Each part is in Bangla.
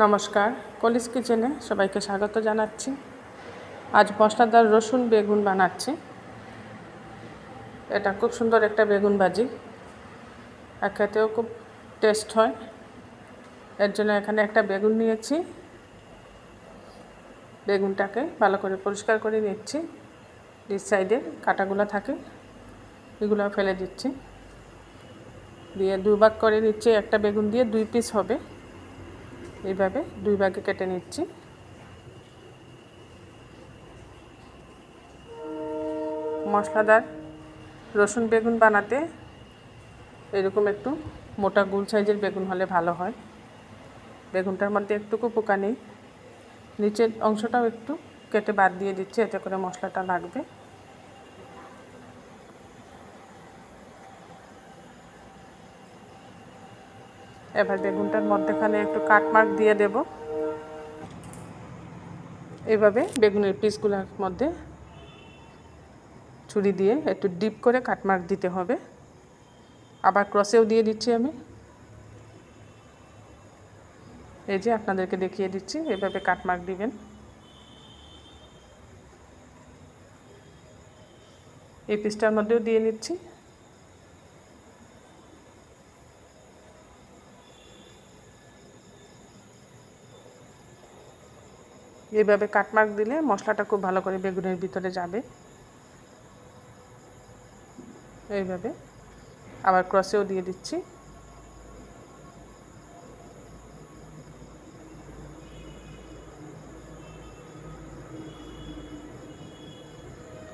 নমস্কার, কলিস কিচেনে সবাইকে স্বাগত জানাচ্ছি। আজ মশলাদার রসুন বেগুন বানাচ্ছি। এটা খুব সুন্দর একটা বেগুন ভাজি, আর খেতেও খুব টেস্ট হয়। এর জন্য এখানে একটা বেগুন নিয়েছি। বেগুনটাকে ভালো করে পরিষ্কার করে নিচ্ছি। এই সাইডে কাঁটাগুলো থাকে, এগুলো ফেলে দিচ্ছি। দিয়ে দুই ভাগ করে নিচ্ছি। একটা বেগুন দিয়ে 2 পিস হবে, এইভাবে 2 ভাগে কেটে নিচ্ছি। মশলাদার রসুন বেগুন বানাতে এরকম একটু মোটা গোল সাইজের বেগুন হলে ভালো হয়। বেগুনটার মধ্যে একটুকু পোকা নেই, নিচের অংশটাও একটু কেটে বাদ দিয়ে দিচ্ছি, এতে করে মশলাটা লাগবে। এবার বেগুনটার মধ্যেখানে একটু কাটমার্ক দিয়ে দেব। এইভাবে বেগুনের পিসগুলোর মধ্যে ছুরি দিয়ে একটু ডিপ করে কাটমার্ক দিতে হবে। আবার ক্রসেও দিয়ে দিচ্ছি আমি। এই যে আপনাদেরকে দেখিয়ে দিচ্ছি, এভাবে কাটমার্ক দিবেন। এই পিসটার মধ্যেও দিয়ে নিচ্ছি। এইভাবে কাটমার্ক দিলে মশলাটা খুব ভালো করে বেগুনের ভিতরে যাবে। এইভাবে আবার ক্রসেও দিয়ে দিচ্ছি।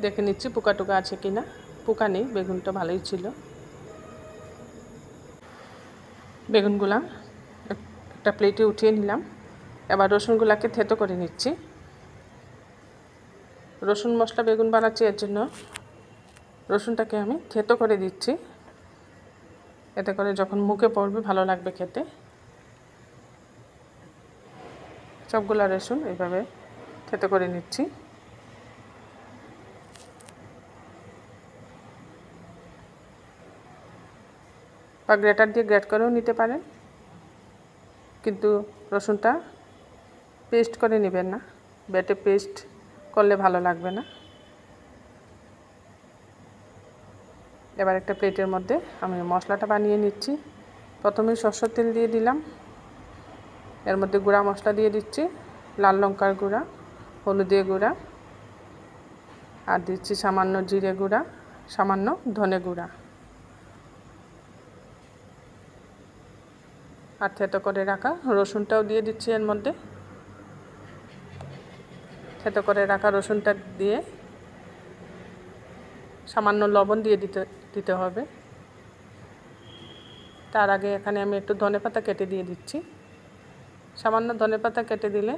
দেখে নিচ্ছি পোকা টোকা আছে কিনা। পোকা নেই, বেগুনটা ভালোই ছিল। বেগুনগুলা একটা প্লেটে উঠিয়ে নিলাম। এবার রসুনগুলাকে থেতো করে নিচ্ছি। রসুন মশলা বেগুন বানাচ্ছি, এর জন্য রসুনটাকে আমি থেতো করে দিচ্ছি। এতে করে যখন মুখে পড়বে ভালো লাগবে খেতে। সবগুলা রসুন এইভাবে থেতো করে নিচ্ছি। বা গ্রেটার দিয়ে গ্রেট করেও নিতে পারেন, কিন্তু রসুনটা পেস্ট করে নেবেন না, বেটে পেস্ট করলে ভালো লাগবে না। এবার একটা প্লেটের মধ্যে আমি মশলাটা বানিয়ে নিচ্ছি। প্রথমে সরষের তেল দিয়ে দিলাম। এর মধ্যে গুঁড়া মশলা দিয়ে দিচ্ছি, লাল লঙ্কার গুঁড়া, হলুদের গুঁড়া, আর দিচ্ছি সামান্য জিরে গুঁড়া, সামান্য ধনে গুঁড়া, আর থেতো করে রাখা রসুনটাও দিয়ে দিচ্ছি এর মধ্যে। থেতো করে রাখা রসুনটা দিয়ে সামান্য লবণ দিয়ে দিতে হবে। তার আগে এখানে আমি একটু ধনেপাতা কেটে দিয়ে দিচ্ছি। সামান্য ধনেপাতা কেটে দিলে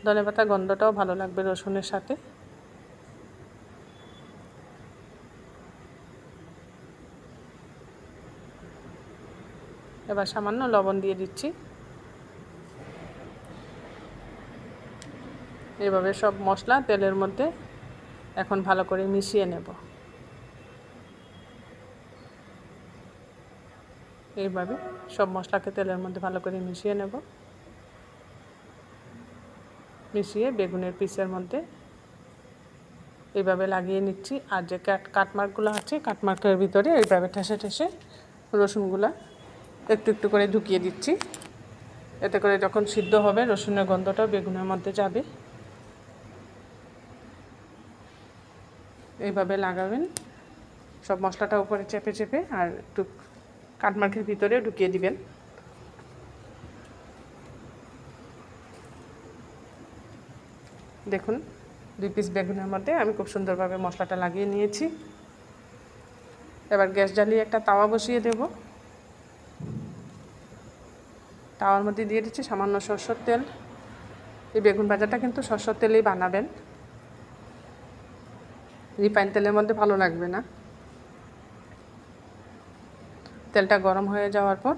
ধনেপাতা গন্ধটাও ভালো লাগবে রসুনের সাথে। এবার সামান্য লবণ দিয়ে দিচ্ছি। এইভাবে সব মশলা তেলের মধ্যে এখন ভালো করে মিশিয়ে নেব। এইভাবে সব মশলাকে তেলের মধ্যে ভালো করে মিশিয়ে নেব। মিশিয়ে বেগুনের পিসের মধ্যে এইভাবে লাগিয়ে নিচ্ছি। আর যে কাটমার্কগুলো আছে, কাটমার্কের ভিতরে এইভাবে ঠেসে ঠেসে রসুনগুলো একটু একটু করে ঢুকিয়ে দিচ্ছি। এতে করে যখন সিদ্ধ হবে রসুনের গন্ধটাও বেগুনের মধ্যে যাবে। এইভাবে লাগাবেন, সব মশলাটা উপরে চেপে চেপে আর একটু কাটমার্কের ভিতরেও ঢুকিয়ে দিবেন। দেখুন 2 পিস বেগুনের মধ্যে আমি খুব সুন্দরভাবে মশলাটা লাগিয়ে নিয়েছি। এবার গ্যাস জ্বালিয়ে একটা তাওয়া বসিয়ে দেব। তাওয়ার মধ্যে দিয়ে দিচ্ছি সামান্য সরষের তেল। এই বেগুন ভাজাটা কিন্তু সরষের তেলেই বানাবেন, রিফাইন তেলের মধ্যে ভালো লাগবে না। তেলটা গরম হয়ে যাওয়ার পর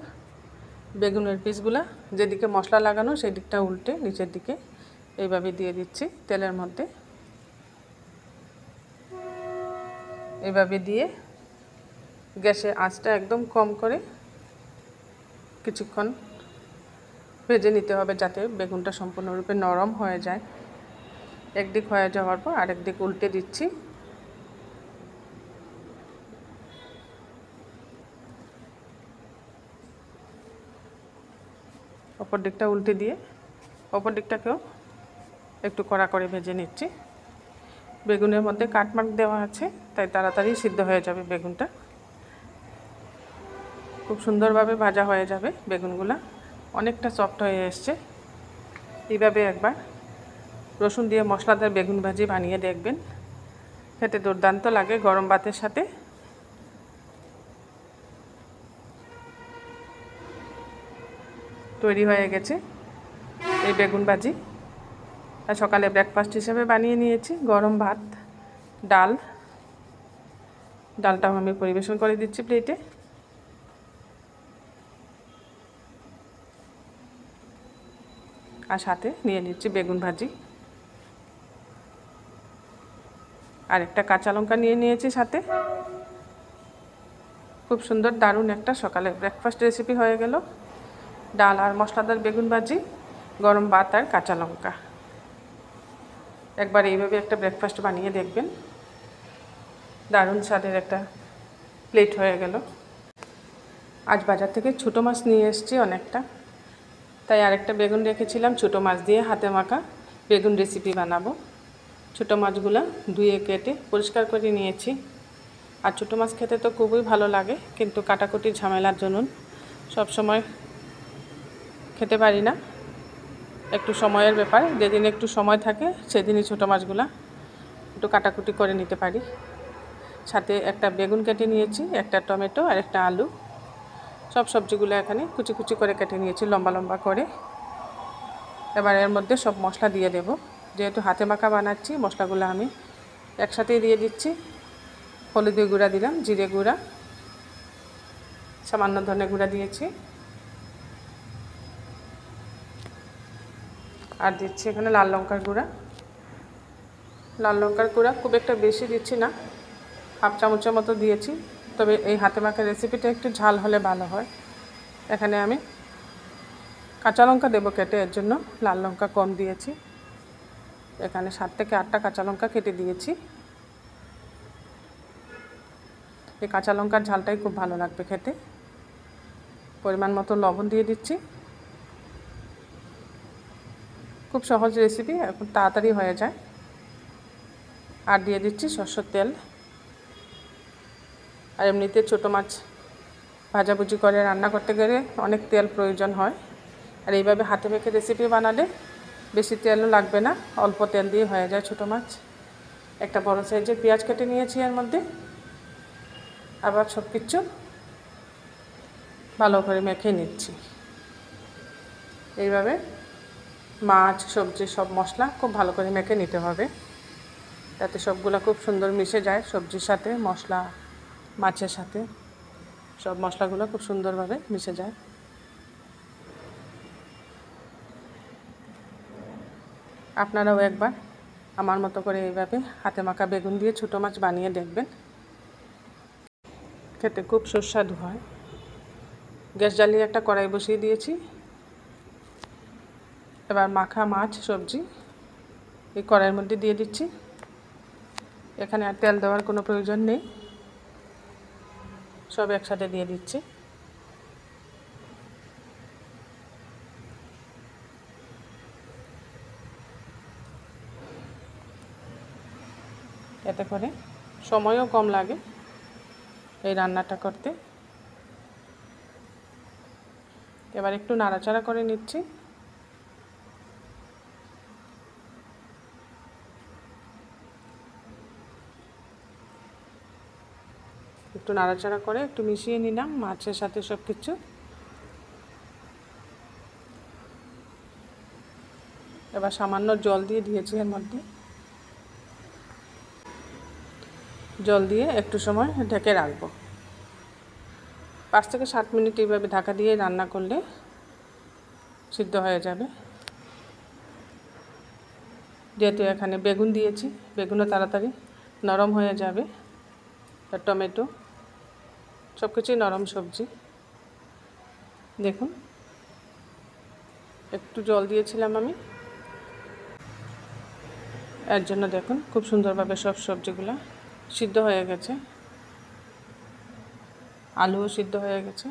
বেগুনের পিসগুলা যেদিকে মশলা লাগানো সেই দিকটা উল্টে নিচের দিকে এইভাবে দিয়ে দিচ্ছি তেলের মধ্যে। এইভাবে দিয়ে গ্যাসের আঁচটা একদম কম করে কিছুক্ষণ ভেজে নিতে হবে যাতে বেগুনটা সম্পূর্ণরূপে নরম হয়ে যায়। একদিক হয়ে যাওয়ার পর আরেক দিক উল্টে দিচ্ছি। অপর দিকটা উল্টে দিয়ে অপর দিকটাকেও একটু কড়া করে ভেজে নিচ্ছি। বেগুনের মধ্যে কাটমার্ক দেওয়া আছে, তাই তাড়াতাড়ি সিদ্ধ হয়ে যাবে বেগুনটা। খুব সুন্দরভাবে ভাজা হয়ে যাবে বেগুনগুলো, অনেকটা সফট হয়ে এসছে। এইভাবে একবার রসুন দিয়ে মশলাদার বেগুন ভাজি বানিয়ে দেখবেন, খেতে দুর্দান্ত লাগে গরম ভাতের সাথে। তৈরি হয়ে গেছে এই বেগুন ভাজি। আর সকালে ব্রেকফাস্ট হিসেবে বানিয়ে নিয়েছি গরম ভাত, ডালটাও আমি পরিবেশন করে দিচ্ছি প্লেটে। আর সাথে নিয়ে নিচ্ছি বেগুন ভাজি, আর একটা কাঁচা লঙ্কা নিয়ে নিয়েছি সাথে। খুব সুন্দর দারুণ একটা সকালে ব্রেকফাস্ট রেসিপি হয়ে গেল। ডাল আর মশলাদার বেগুন ভাজি, গরম ভাত আর কাঁচা লঙ্কা। একবার এইভাবে একটা ব্রেকফাস্ট বানিয়ে দেখবেন, দারুণ স্বাদের একটা প্লেট হয়ে গেল। আজ বাজার থেকে ছোটো মাছ নিয়ে এসেছি অনেকটা, তাই আরেকটা বেগুন রেখেছিলাম। ছোটো মাছ দিয়ে হাতে মাখা বেগুন রেসিপি বানাবো। ছোটো মাছগুলো ধুয়ে কেটে পরিষ্কার করে নিয়েছি। আর ছোটো মাছ খেতে তো খুবই ভালো লাগে, কিন্তু কাটাকুটির ঝামেলার জন্য সবসময় খেতে পারি না। একটু সময়ের ব্যাপার, যেদিন একটু সময় থাকে সেদিনই ছোটো মাছগুলো একটু কাটাকুটি করে নিতে পারি। সাথে একটা বেগুন কেটে নিয়েছি, একটা টমেটো আর একটা আলু। সব সবজিগুলো এখানে কুচি কুচি করে কেটে নিয়েছি লম্বা লম্বা করে। এবার এর মধ্যে সব মশলা দিয়ে দেব। যেহেতু হাতে মাখা বানাচ্ছি, মশলাগুলো আমি একসাথেই দিয়ে দিচ্ছি। হলুদের গুঁড়া দিলাম, জিরে গুঁড়া, সামান্য ধনে গুঁড়া দিয়েছি, আর দিচ্ছি এখানে লাল লঙ্কার গুঁড়া। লাল লঙ্কার গুঁড়া খুব একটা বেশি দিচ্ছি না, হাফ চামচের মতো দিয়েছি। তবে এই হাতে মাখা রেসিপিটা একটু ঝাল হলে ভালো হয়। এখানে আমি কাঁচা লঙ্কা দেবো কেটে, এর জন্য লাল লঙ্কা কম দিয়েছি। এখানে 7 থেকে 8টা কাঁচা লঙ্কা কেটে দিয়েছি। এই কাঁচা লঙ্কার ঝালটাই খুব ভালো লাগবে খেতে। পরিমাণ মতো লবণ দিয়ে দিচ্ছি। খুব সহজ রেসিপি, এখন তাড়াতাড়ি হয়ে যায়। আর দিয়ে দিচ্ছি সরষের তেল। আর এমনিতে ছোটো মাছ ভাজাভুজি করে রান্না করতে গেলে অনেক তেল প্রয়োজন হয়, আর এইভাবে হাতে মেখে রেসিপি বানালে বেশি তেলও লাগবে না, অল্প তেল দিয়ে হয়ে যায় ছোটো মাছ। একটা বড় সাইজের পেঁয়াজ কেটে নিয়েছি এর মধ্যে। আবার সব কিছু ভালো করে মেখে নিচ্ছি। এইভাবে মাছ, সবজি, সব মশলা খুব ভালো করে মেখে নিতে হবে, যাতে সবগুলো খুব সুন্দর মিশে যায় সবজির সাথে, মশলা মাছের সাথে। সব মশলাগুলো খুব সুন্দরভাবে মিশে যায়। আপনারাও একবার আমার মতো করে এইভাবে হাতে মাখা বেগুন দিয়ে ছোটো মাছ বানিয়ে দেখবেন, খেতে খুব সুস্বাদু হয়। গ্যাস জ্বালিয়ে একটা কড়াই বসিয়ে দিয়েছি। এবার মাখা মাছ, সবজি এই কড়াইয়ের মধ্যে দিয়ে দিচ্ছি। এখানে আর তেল দেওয়ার কোনো প্রয়োজন নেই, সব একসাথে দিয়ে দিচ্ছি। এতে করে সময়ও কম লাগে এই রান্নাটা করতে। এবার একটু নাড়াচাড়া করে নিচ্ছি। একটু নাড়াচাড়া করে একটু মিশিয়ে নিলাম মাছের সাথে সব কিছু। এবার সামান্য জল দিয়ে দিয়েছি এর মধ্যে। জল দিয়ে একটু সময় ঢেকে রাখবো। 5 থেকে 7 মিনিট এইভাবে ঢাকা দিয়ে রান্না করলে সিদ্ধ হয়ে যাবে। যেহেতু এখানে বেগুন দিয়েছি, বেগুনও তাড়াতাড়ি নরম হয়ে যাবে। আর টমেটো, সব কিছুই নরম সবজি। দেখুন একটু জল দিয়েছিলাম আমি, এর জন্য দেখুন খুব সুন্দরভাবে সব সবজিগুলো সিদ্ধ হয়ে গেছে, আলুও সিদ্ধ হয়ে গেছে।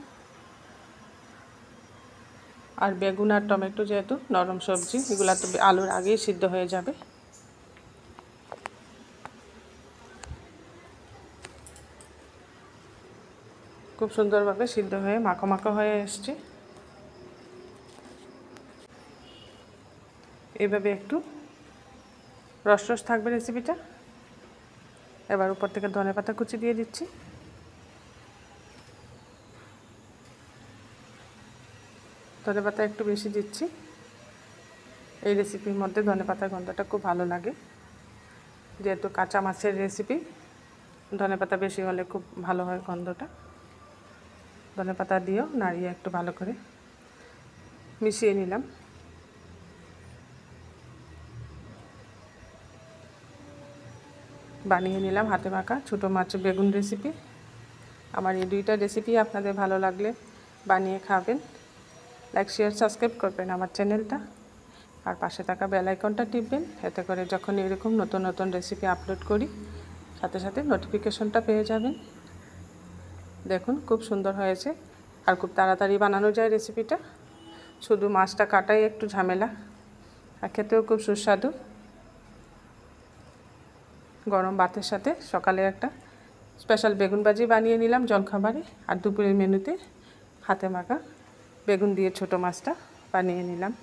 আর বেগুন আর টমেটো যেহেতু নরম সবজি, এগুলো তো আলুর আগেই সিদ্ধ হয়ে যাবে। খুব সুন্দরভাবে সিদ্ধ হয়ে মাখো মাখো হয়ে এসছে। এইভাবে একটু রস রস থাকবে রেসিপিটা। এবার উপর থেকে ধনেপাতা কুচি দিয়ে দিচ্ছি। ধনেপাতা একটু বেশি দিচ্ছি, এই রেসিপির মধ্যে ধনেপাতার গন্ধটা খুব ভালো লাগে, যেহেতু কাঁচা মাছের রেসিপি ধনেপাতা বেশি হলে খুব ভালো হয় গন্ধটা। ধনেপাতা দিয়েও নাড়িয়ে একটু ভালো করে মিশিয়ে নিলাম। বানিয়ে নিলাম হাতে মাখা ছোটো মাছ বেগুন রেসিপি। আমার এই দুইটা রেসিপি আপনাদের ভালো লাগলে বানিয়ে খাবেন। লাইক শেয়ার সাবস্ক্রাইব করবেন আমার চ্যানেলটা, আর পাশে থাকা বেল আইকনটা টিপবেন, এতে করে যখন এরকম নতুন নতুন রেসিপি আপলোড করি সাথে সাথে নোটিফিকেশনটা পেয়ে যাবেন। দেখুন খুব সুন্দর হয়েছে, আর খুব তাড়াতাড়ি বানানো যায় রেসিপিটা। শুধু মাছটা কাটাই একটু ঝামেলা, আর খেতেও খুব সুস্বাদু। গরম ভাতের সাথে সকালে একটা স্পেশাল বেগুন ভাজি বানিয়ে নিলাম জলখাবারে, আর দুপুরের মেনুতে হাতে মাখা বেগুন দিয়ে ছোটো মাছটা বানিয়ে নিলাম।